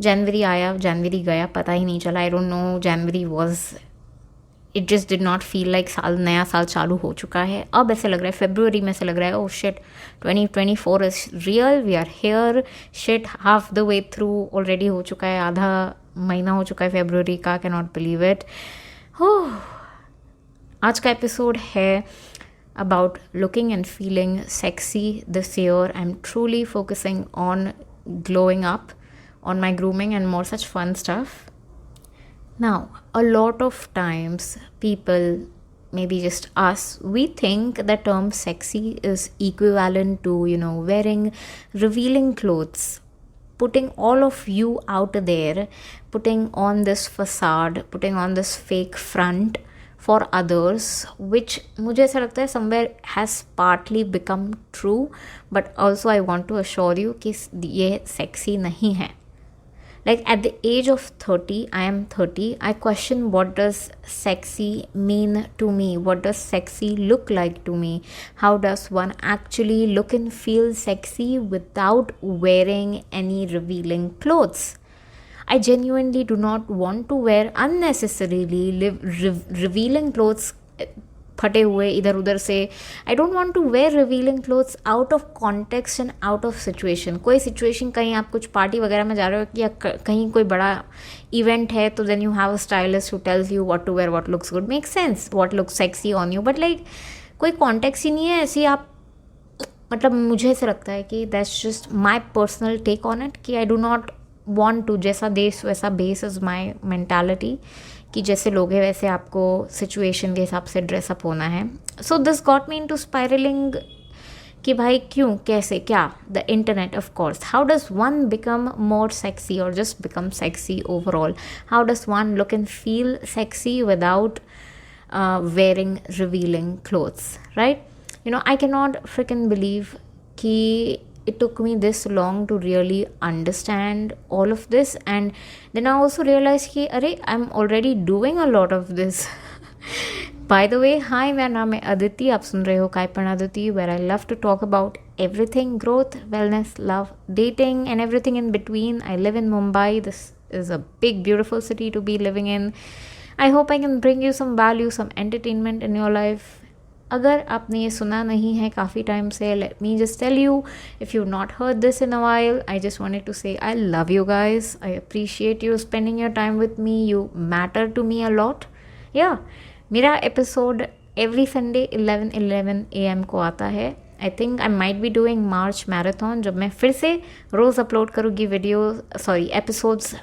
जनवरी आया, जनवरी गया, पता ही नहीं चला. I don't know, January was, it just did not feel like नया साल चालू हो चुका है. अब ऐसे लग रहा है फरवरी में से लग रहा है oh shit 2024 is real, we are here, shit half the way through already हो चुका है, आधा महीना हो चुका है फरवरी का. Can not believe it. आज का एपिसोड है about looking and feeling sexy this year. I'm truly focusing on glowing up, on my grooming and more such fun stuff. Now, a lot of times people, maybe just us, we think the term sexy is equivalent to, wearing revealing clothes, putting all of you out there, putting on this facade, putting on this fake front for others, which मुझे ऐसा लगता है somewhere has partly become true, but also I want to assure you कि ये sexy नहीं है. Like at the age of 30, I am 30, I question what does sexy mean to me, what does sexy look like to me, how does one actually look and feel sexy without wearing any revealing clothes. I genuinely do not want to wear unnecessarily revealing clothes, फटे हुए इधर उधर से. I don't want to wear revealing clothes out of context and out of situation. कोई situation, कहीं आप कुछ party वगैरह में जा रहे हो या कहीं कोई बड़ा इवेंट है, तो then you have a stylist who tells you what to wear, what looks good, makes sense, what looks sexy on you, but like कोई context ही नहीं है ऐसी. आप मतलब मुझे ऐसा लगता है कि that's just my personal take on it कि I do not want to, जैसा देश वैसा बेस इज़ माई मैंटालिटी, कि जैसे लोग हैं वैसे आपको सिचुएशन के हिसाब से ड्रेसअप होना है. So this got me into spiraling कि भाई क्यों, कैसे, क्या. The internet of course. How does one become more sexy और just become sexy overall. How does one look and feel sexy without wearing revealing clothes, right? I cannot freaking believe कि it took me this long to really understand all of this, and then I also realized कि अरे I'm already doing a lot of this. By the way, hi, मेरा नाम है अदिति, आप सुन रहे हो कायपन Aditi, where I love to talk about everything growth, wellness, love, dating and everything in between. I live in Mumbai. This is a big beautiful city to be living in. I hope I can bring you some value, some entertainment in your life. अगर आपने ये सुना नहीं है काफ़ी time से, let me just tell you, if you not heard this in a while, I just wanted to say I love you guys, I appreciate you spending your time with me, you matter to me a lot. या मेरा episode every Sunday 11 AM को आता है. I think I might be doing March marathon, जब मैं फिर से रोज़ upload करूँगी episodes.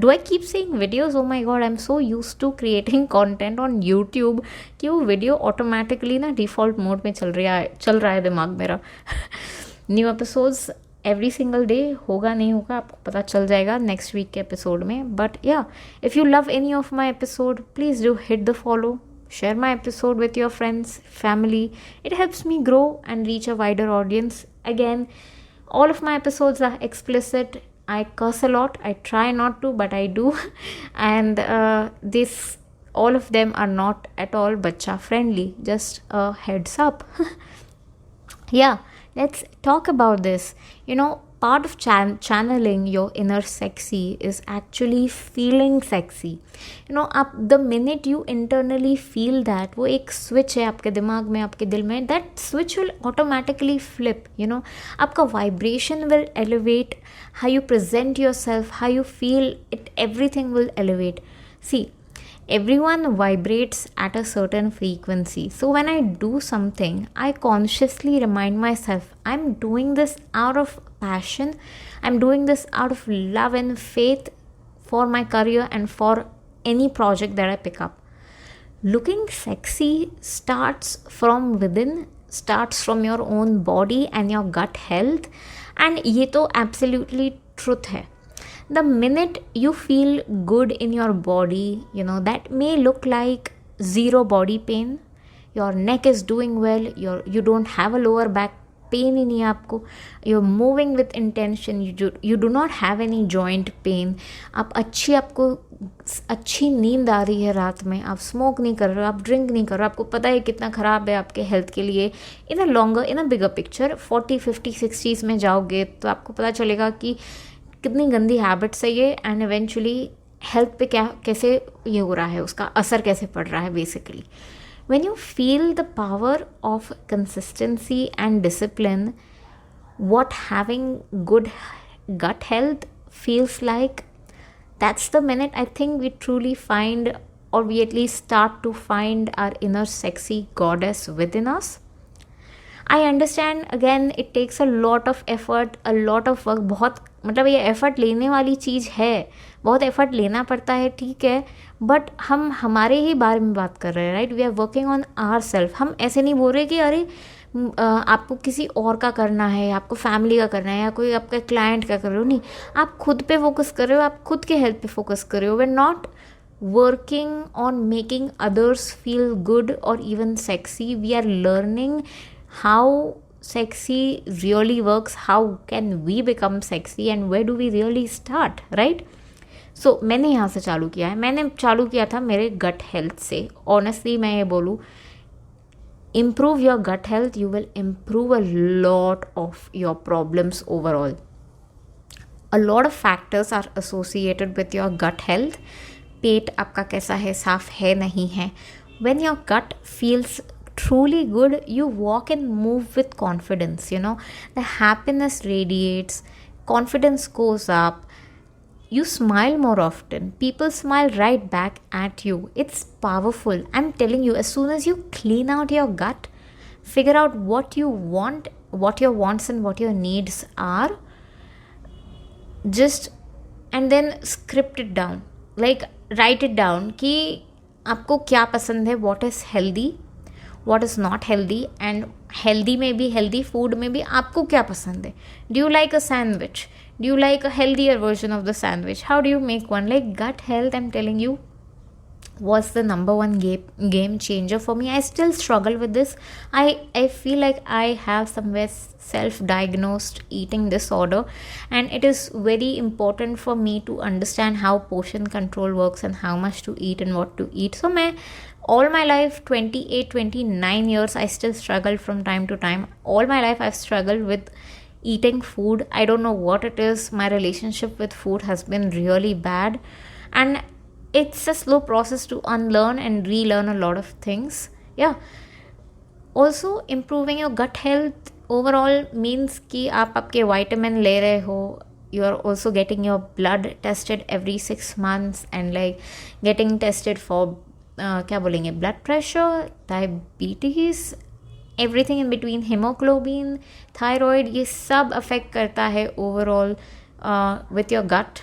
Do I keep saying videos? Oh my god, I'm so used to creating content on YouTube कि वो वीडियो ऑटोमेटिकली ना डिफ़ॉल्ट मोड में चल रहा है दिमाग मेरा. New episodes every single day, होगा नहीं होगा आपको पता चल जाएगा नेक्स्ट वीक के एपिसोड में. बट या, if you love any of my episode, please do hit the follow, share my episode with your friends, family. It helps me grow and reach a wider audience. Again, all of my episodes are explicit. I curse a lot. I try not to, but I do. And all of them are not at all bacha friendly. Just a heads up. Yeah, let's talk about this. Part of channeling your inner sexy is actually feeling sexy. आप the minute you internally feel that, वो एक switch है आपके दिमाग में, आपके दिल में, that switch will automatically flip. आपका vibration will elevate, how you present yourself, how you feel it, everything will elevate. See, everyone vibrates at a certain frequency. So when I do something, I consciously remind myself, I'm doing this out of passion, I'm doing this out of love and faith for my career and for any project that I pick up. Looking sexy starts from within, starts from your own body and your gut health, and ये तो absolutely truth है. The minute you feel good in your body, that may look like zero body pain, your neck is doing well, you don't have a lower back pain ही नहीं है आपको, you are moving with intention, you do not have any joint pain, आपको अच्छी नींद आ रही है रात में, आप स्मोक नहीं कर रहे हो, आप ड्रिंक नहीं कर रहे हो, आपको पता है कितना ख़राब है आपके हेल्थ के लिए. इन अ बिगर पिक्चर 40, 50, 60s में जाओगे तो आपको पता चलेगा कि कितनी गंदी हैबिट्स है ये, एंड इवेंचुअली हेल्थ पे क्या कैसे ये हो रहा है, उसका असर कैसे पड़ रहा है basically. When you feel the power of consistency and discipline, what having good gut health feels like, that's the minute I think we truly find, or we at least start to find our inner sexy goddess within us. I understand, again it takes a lot of effort, a lot of work. बहुत मतलब ये effort लेने वाली चीज़ है, बहुत effort लेना पड़ता है, ठीक है, बट हम हमारे ही बारे में बात कर रहे हैं, right. We are working on our self. हम ऐसे नहीं बोल रहे कि अरे आपको किसी और का करना है, आपको फैमिली का करना है, या कोई आपका क्लाइंट का कर रहे हो. नहीं, आप खुद पे फोकस कर रहे हो, आप खुद के हेल्थ पे फोकस कर रहे हो. We are not working on making others feel good or even sexy. We are learning how sexy really works, how can we become sexy, and where do we really start, right? So मैंने यहाँ से चालू किया है. मैंने चालू किया था मेरे गट हेल्थ से. ऑनेस्टली मैं ये बोलूँ, improve your gut health, you will improve a lot of your problems overall. A lot of factors are associated with your gut health. पेट आपका कैसा है, साफ है नहीं है. When your gut feels truly good, you walk and move with confidence, you know. The happiness radiates, confidence goes up, you smile more often, people smile right back at you. It's powerful. I'm telling you, as soon as you clean out your gut, figure out what you want, what your wants and what your needs are, just and then script it down, like write it down कि आपको क्या पसंद है, what is healthy, what is not healthy, and healthy में भी, healthy food में भी आपको क्या पसंद है. Do you like a sandwich? Do you like a healthier version of the sandwich? How do you make one? Like gut health, I'm telling you, was the number one game changer for me. I still struggle with this. I feel like I have somewhere self-diagnosed eating disorder, and it is very important for me to understand how portion control works and how much to eat and what to eat. So मैं all my life, 29 years, I still struggle from time to time. All my life I've struggled with eating food. I don't know what it is. My relationship with food has been really bad, and it's a slow process to unlearn and relearn a lot of things. Yeah. Also, improving your gut health overall means कि आप आपके vitamin ले रहे हो. You are also getting your blood tested every 6 months and like getting tested for क्या बोलेंगे, blood pressure, diabetes, everything in between, hemoglobin, thyroid, ये सब affect करता है overall with your gut.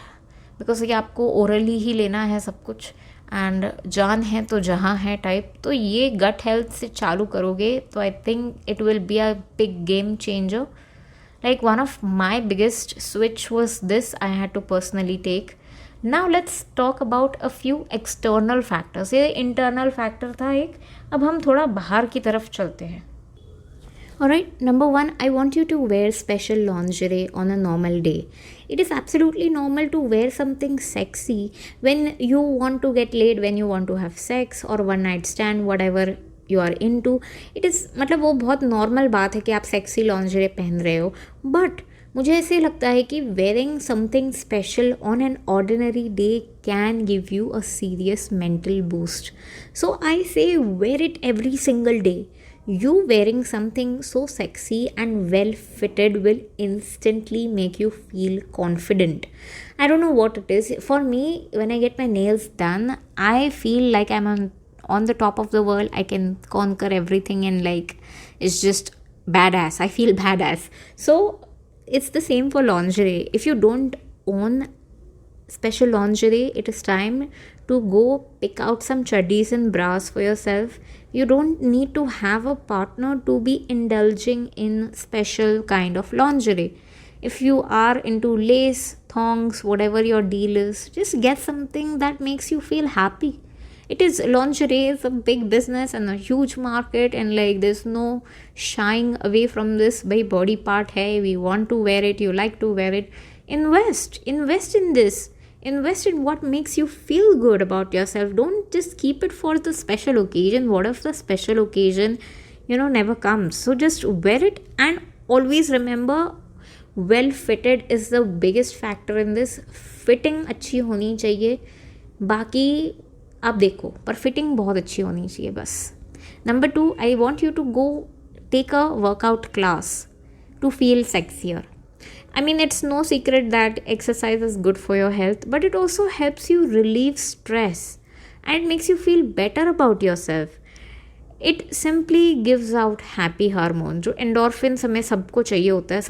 Because ये आपको ओरली ही लेना है सब कुछ, एंड जान है तो जहाँ है टाइप. तो ये गट हेल्थ से चालू करोगे तो I think it will be a big game changer. Like one of my biggest switch was this I had to personally take. Now let's talk about a few external factors. ये internal factor था एक, अब हम थोड़ा बाहर की तरफ चलते हैं. Alright, number 1, I want you to wear special lingerie on a normal day. It is absolutely normal to wear something sexy when you want to get laid, when you want to have sex or one night stand, whatever you are into. It is मतलब वो बहुत normal बात है कि आप sexy lingerie पहन रहे हो. But मुझे ऐसे लगता है कि wearing something special on an ordinary day can give you a serious mental boost. So I say wear it every single day. You wearing something so sexy and well fitted will instantly make you feel confident. I don't know what it is. For me, when I get my nails done, I feel like I'm on the top of the world. I can conquer everything and like it's just badass. I feel badass. So it's the same for lingerie. If you don't own special lingerie, it is time to go pick out some chuddies and bras for yourself. You don't need to have a partner to be indulging in special kind of lingerie. If you are into lace, thongs, whatever your deal is, just get something that makes you feel happy. It is, lingerie is a big business and a huge market, and like there's no shying away from this. By body part hai, we want to wear it, you like to wear it. Invest in this. Invest in what makes you feel good about yourself. Don't just keep it for the special occasion. What if the special occasion, never comes? So just wear it, and always remember, well fitted is the biggest factor in this. Fitting अच्छी होनी चाहिए, बाकी आप देखो, पर fitting बहुत अच्छी होनी चाहिए बस. Number 2, I want you to go take a workout class to feel sexier. I mean, it's no secret that exercise is good for your health, but it also helps you relieve stress and it makes you feel better about yourself. It simply gives out happy hormones. जो endorphins हमें सबको चाहिए होता है,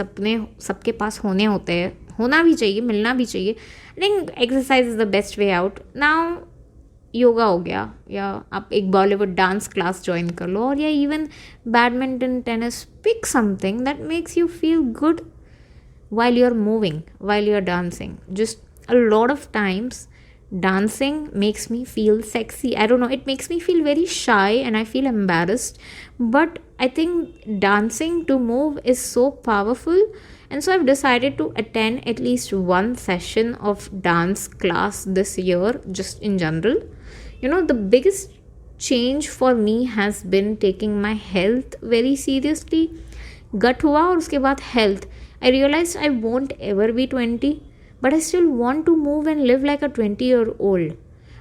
सबके पास होने होते हैं, होना भी चाहिए, मिलना भी चाहिए. I think exercise is the best way out. Now yoga हो गया, या आप एक बॉलीवुड डांस क्लास ज्वाइन कर लो, और या even badminton, tennis, pick something that makes you feel good while you're moving, while you're dancing. Just a lot of times dancing makes me feel sexy. I don't know, it makes me feel very shy and I feel embarrassed, but I think dancing to move is so powerful, and so I've decided to attend at least one session of dance class this year, just in general. The biggest change for me has been taking my health very seriously. gut हुआ और उसके बाद health. I realized I won't ever be 20, but I still want to move and live like a 20-year-old.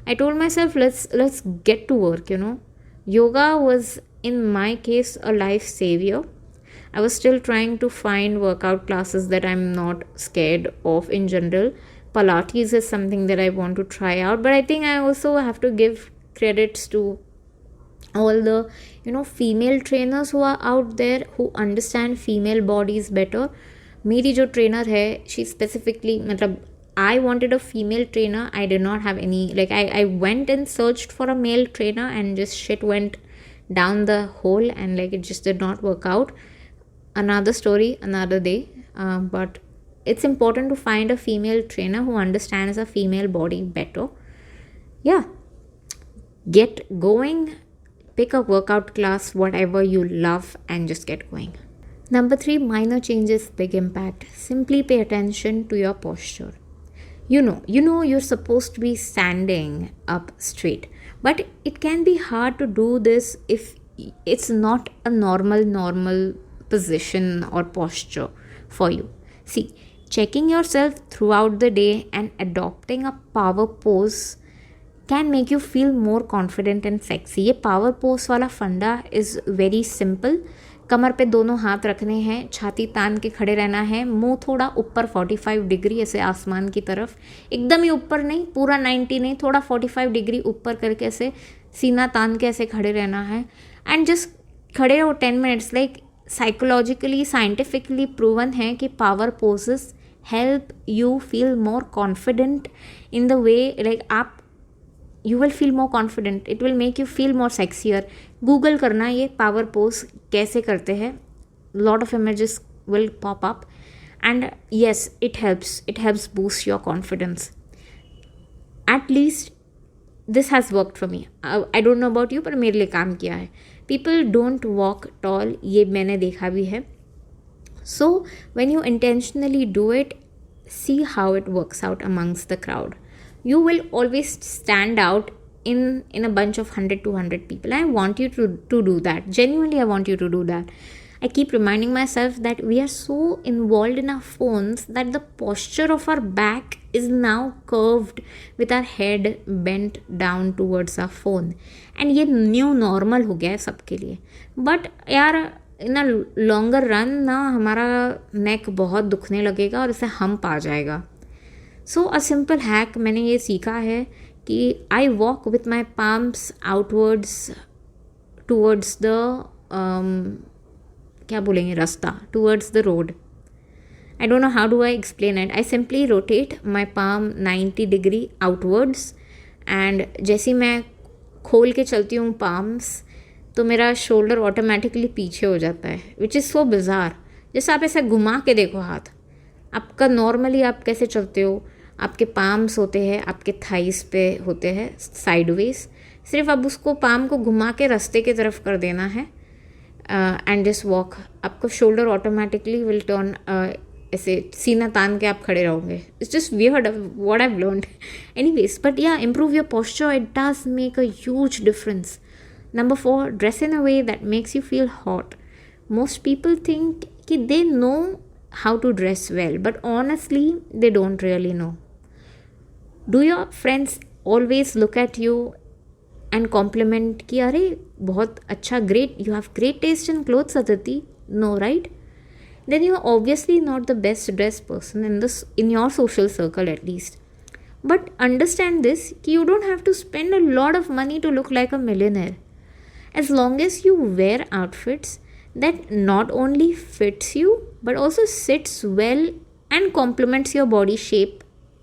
I told myself, let's get to work. Yoga was in my case a life savior. I was still trying to find workout classes that I'm not scared of in general. Pilates is something that I want to try out, but I think I also have to give credits to all the female trainers who are out there who understand female bodies better. मेरी जो trainer है, she specifically, मतलब I wanted a female trainer. I did not have any, like I went and searched for a male trainer and just shit went down the hole, and like it just did not work out. Another story, another day. But it's important to find a female trainer who understands a female body better. Yeah, get going, pick a workout class, whatever you love, and just get going. Number 3, minor changes, big impact. Simply pay attention to your posture. You know you're supposed to be standing up straight, but it can be hard to do this if it's not a normal position or posture for you. See, checking yourself throughout the day and adopting a power pose can make you feel more confident and sexy. ये power pose वाला फंडा is very simple. कमर पे दोनों हाथ रखने हैं, छाती तान के खड़े रहना है, मुंह थोड़ा ऊपर 45 डिग्री ऐसे आसमान की तरफ, एकदम ही ऊपर नहीं, पूरा 90 नहीं, थोड़ा 45 डिग्री ऊपर करके ऐसे सीना तान के ऐसे खड़े रहना है. एंड जस्ट खड़े रहो 10 minutes. Like psychologically, scientifically proven है कि power poses help you feel more confident in the way, like आप you will feel more confident. It will make you feel more sexier. Google करना ये power pose कैसे करते हैं. Lot of images will pop up, and yes, it helps boost your confidence. At least this has worked for me. I don't know about you, पर मेरे लिए काम किया है. People don't walk tall, ये मैंने देखा भी है. So when you intentionally do it, see how it works out amongst the crowd. You will always stand out in a bunch of 100-200 people. I want you to do that. Genuinely, I want you to do that. I keep reminding myself that we are so involved in our phones that the posture of our back is now curved with our head bent down towards our phone. And ये new normal हो गया है सबके लिए. But यार, इन a longer run ना हमारा नेक बहुत दुखने लगेगा और इससे हम्प आ जाएगा. सो अ सिंपल हैक मैंने ये सीखा है कि I walk with my palms outwards towards the क्या बोलेंगे, रास्ता, towards the road. I don't know how do I explain it. I simply rotate my palm 90 degree outwards, and जैसे मैं खोल के चलती हूँ पाम्स, तो मेरा शोल्डर ऑटोमेटिकली पीछे हो जाता है, विच इज़ सो बिजार. जैसे आप ऐसे घुमा के देखो हाथ आपका, नॉर्मली आप कैसे चलते हो, आपके पाम्स होते हैं, आपके थाइस पे होते हैं साइडवेज. सिर्फ अब उसको पाम को घुमा के रास्ते की तरफ कर देना है, एंड जस्ट वॉक. आपको शोल्डर ऑटोमेटिकली विल टर्न, ऐसे सीना तान के आप खड़े रहोगे. It's just weird what I have learned. Anyways, but yeah, improve your posture. It does make a huge difference. Number 4, dress in a way that makes you feel hot. Most people think कि they know how to dress well, but honestly they don't really know. Do your friends always look at you and compliment कि अरे बहुत अच्छा, great, you have great taste in clothes Aditi? No, right? Then you are obviously not the best dressed person in your social circle at least. But understand this, कि you don't have to spend a lot of money to look like a millionaire. As long as you wear outfits that not only fits you but also sits well and complements your body shape,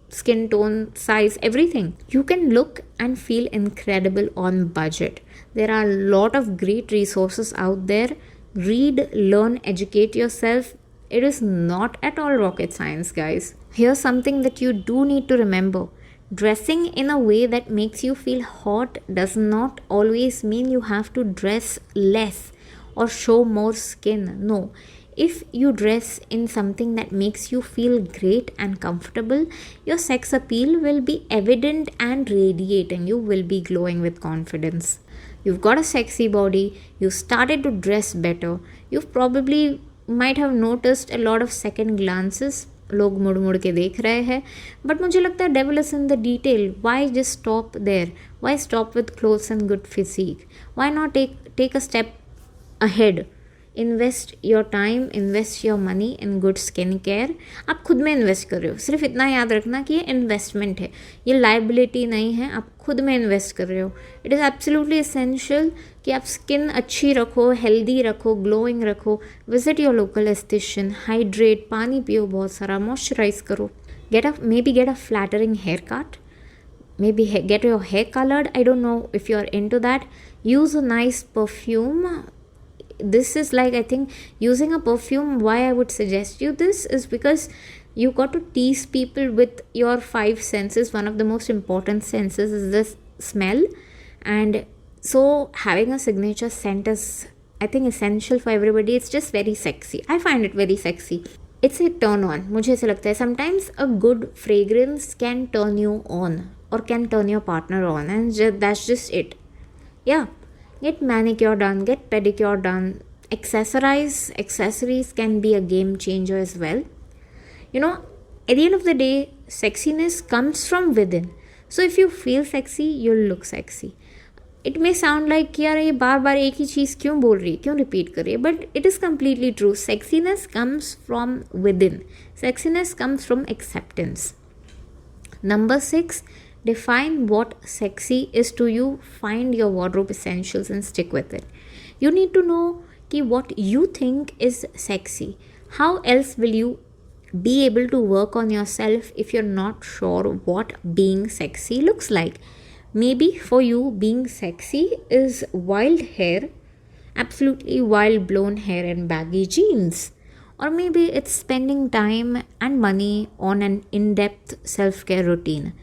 skin tone, size, everything, you can look and feel incredible on budget. There are a lot of great resources out there. Read, learn, educate yourself. It is not at all rocket science, guys. Here's something that you do need to remember. Dressing in a way that makes you feel hot does not always mean you have to dress less or show more skin. No. If you dress in something that makes you feel great and comfortable, your sex appeal will be evident and radiating. You will be glowing with confidence. You've got a sexy body, you started to dress better, you've probably might have noticed a lot of second glances, लोग मुड़ मुड़ के देख रहे हैं, but मुझे लगता है devil is in the detail. Why just stop there? Why stop with clothes and good physique? Why not take a step ahead? Invest your time, invest your money in good skin care. आप खुद में invest कर रहे हो, सिर्फ इतना याद रखना कि ये इन्वेस्टमेंट है, ये लाइबिलिटी नहीं है. आप खुद में इन्वेस्ट कर रहे हो. इट इज़ एब्सोल्युटली एसेंशियल कि आप स्किन अच्छी रखो, हेल्दी रखो, ग्लोइंग रखो. Visit your local esthetician, hydrate, पानी पियो बहुत सारा, मॉइस्चराइज करो, maybe get a flattering haircut, maybe get your hair colored. I don't know if you're into that. Use a nice perfume. This is like, I think, using a perfume, why I would suggest you this is because you got to tease people with your 5 senses. One of the most important senses is this smell, and so having a signature scent is, I think, essential for everybody. It's just very sexy. I find it very sexy. It's a turn on. मुझे ऐसा लगता है sometimes a good fragrance can turn you on or can turn your partner on, and that's just it. Yeah. Get manicure done, get pedicure done, accessories can be a game changer as well. You know, at the end of the day, sexiness comes from within. So if you feel sexy, you'll look sexy. It may sound like कि यार ये बार बार एक ही चीज़ क्यों बोल रही है, क्यों repeat कर रही है, but it is completely true. Sexiness comes from within. Sexiness comes from acceptance. Number 6, define what sexy is to you. Find your wardrobe essentials and stick with it. You need to know कि what you think is sexy. How else will you be able to work on yourself if you're not sure what being sexy looks like? Maybe for you, being sexy is wild hair, absolutely wild blown hair and baggy jeans. Or maybe it's spending time and money on an in-depth self-care routine.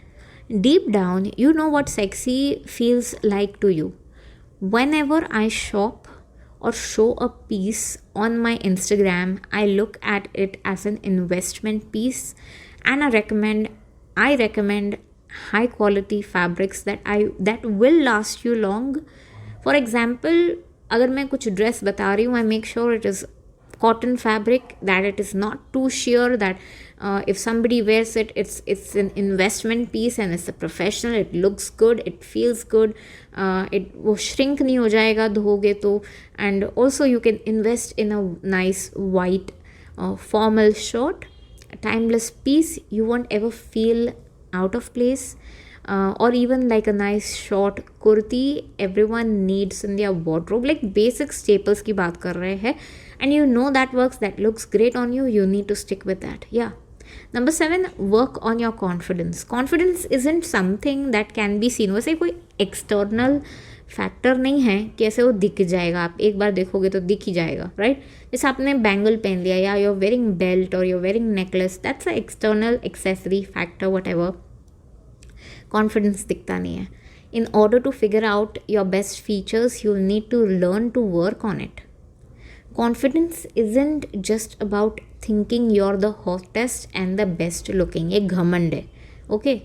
Deep down, you know what sexy feels like to you. Whenever I shop or show a piece on my Instagram, I look at it as an investment piece, and I recommend high quality fabrics that will last you long. For example, अगर मैं कुछ dress बता रही हूँ, I make sure it is cotton fabric, that it is not too sheer, that if somebody wears it, it's an investment piece and it's a professional, it looks good, it feels good, वो shrink नहीं हो जाएगा धोगे तो. And also you can invest in a nice white formal shirt, a timeless piece. You won't ever feel out of place. Or even like a nice short kurti everyone needs in their wardrobe, like basic staples की बात कर रहे हैं, and you know that works, that looks great on you, you need to stick with that. Yeah. Number 7, work on your confidence. Confidence isn't something that can be seen. वैसे कोई external factor नहीं है कि ऐसे वो दिख जाएगा, आप एक बार देखोगे तो दिख ही जाएगा, राइट? जैसे आपने बैंगल पहन लिया, या you're wearing belt or you're wearing necklace, that's an external accessory factor, whatever. Confidence दिखता नहीं है. In order to figure out your best features, you'll need to learn to work on it. Confidence isn't just about thinking you're the hottest and the best looking. ये घमंड है, okay?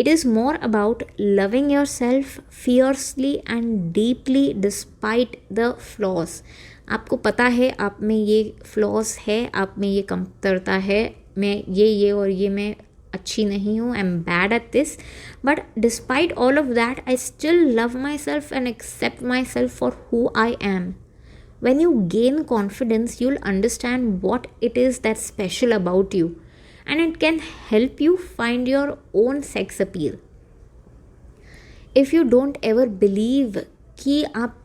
It is more about loving yourself fiercely and deeply despite the flaws. आपको पता है आप में ये flaws है, आप में ये कमतरता है, मैं ये और ये मैं अच्छी नहीं हूँ, I am bad at this, but despite all of that I still love myself and accept myself for who I am. When you gain confidence, you'll understand what it is that's special about you, and it can help you find your own sex appeal. If you don't ever believe कि आप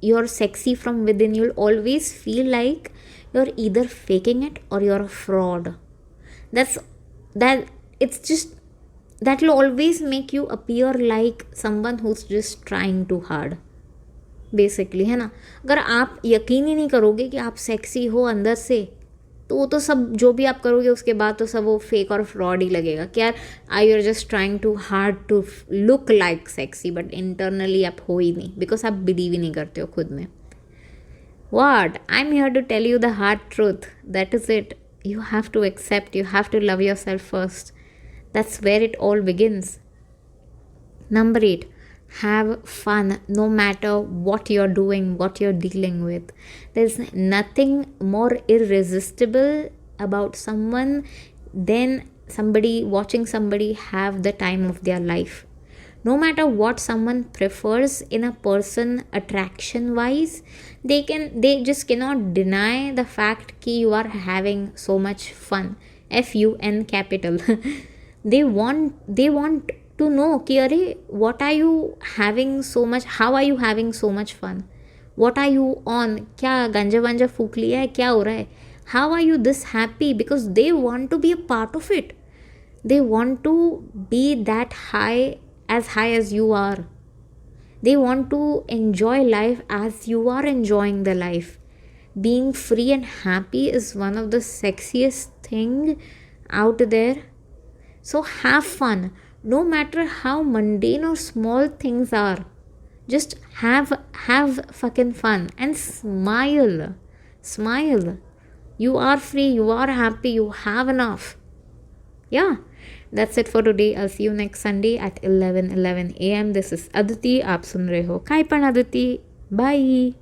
you're sexy from within, you'll always feel like you're either faking it or you're a fraud. That it's just that will always make you appear like someone who's just trying too hard. Basically, है ना. अगर आप यकीन ही नहीं करोगे कि आप sexy हो अंदर से, तो वो तो सब जो भी आप करोगे उसके बाद तो सब वो फेक और फ्रॉड ही लगेगा कि यार I are just trying too hard to look like sexy, but internally आप हो ही नहीं, बिकॉज आप बिलीव ही नहीं करते हो खुद में. What I am here to tell you the hard truth, that is it. You have to accept, you have to love yourself first. That's where it all begins. Number 8, have fun no matter what you're doing, what you're dealing with. There's nothing more irresistible about someone than watching somebody have the time of their life. No matter what someone prefers in a person attraction wise, they just cannot deny the fact that you are having so much fun. FUN capital. they want to know कि अरे what are you having so much, how are you having so much fun, what are you on, क्या गांजा वांजा फूक लिया है, क्या हो रहा है, how are you this happy, because they want to be a part of it. They want to be that high as you are. They want to enjoy life as you are enjoying the life. Being free and happy is one of the sexiest thing out there. So have fun no matter how mundane or small things are. Just have fucking fun and smile. You are free, you are happy, you have enough. Yeah, that's it for today. I'll see you next Sunday at 11 a.m. This is Aditi. आप सुन रहे हो काइपन Aditi. Bye.